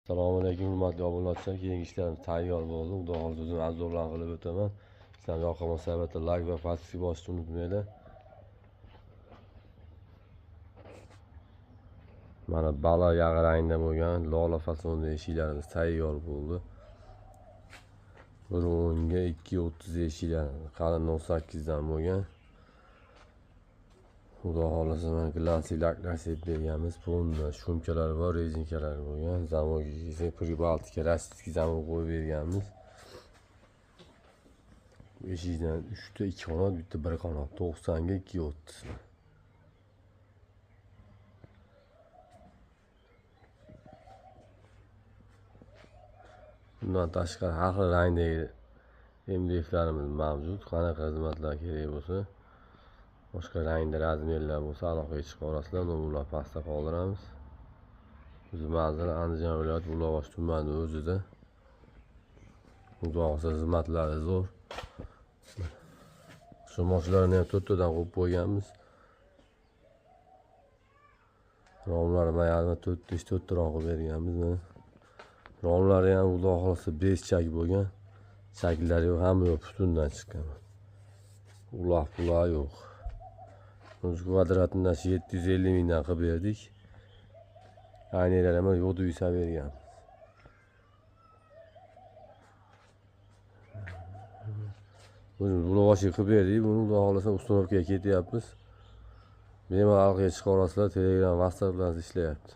Assalomu alaykum hurmatli obunachilar. Keyingi ishlarimiz tayyor bo'ldi. Xudo xohlasa o'zim arzonlar qilib o'taman. Sizlarga yoqqan bo'lsa albatta like va pastga bosishni unutmanglar. Mana balo yag'i rangda bo'lgan lola fasonda eshiklarimiz tayyor bo'ldi. 1.10 ga 2.30 eshiklar qalin 18 dan bo'lgan. Xudo xohlasa mana glansli laklar sepib berganmiz. Bunda shumkalar va rezinkalar bo'lgan. Zamoga esa Pribaltika rastiki zamon qo'yib berganmiz. Eshikdan 3 ta 2 qanot, bitta 1 qanot 90 ga 2.30. Bundan tashqari har xil rangdagi MDF'larimiz mavjud. Qanaqa xizmatlar kerak bo'lsa, boshqa rangda razmerlar bo'lsa aloqaga chiqib olasizlar. Nomerlar pastda qoldiramiz. Biz manzil Andijon viloyati Ulug'osh tumani o'zida. Xudo xohlasa xizmatlari zo'r. Shu mashinalarni ham to'rttadan qo'yib qo'yganmiz. Romlarni mana 4 taroq qilib berganmiz. Romlari ham Xudo xohlasa 5 chak bo'lgan. Chaklari yo'q, hamma yo'q, butundan chiqqan. Ular yo'q. O'z kvadratini 750 mingdan qilib berdik. Aynalar ham yo'q desa bergan. Buni Ulug'oshga qilib berdik. Buni Xudo xohlasa ustunovkaga ketyapmiz. Bemalol aloqaga chiqa olasizlar. Telegram, WhatsApp bilan ishlayapti.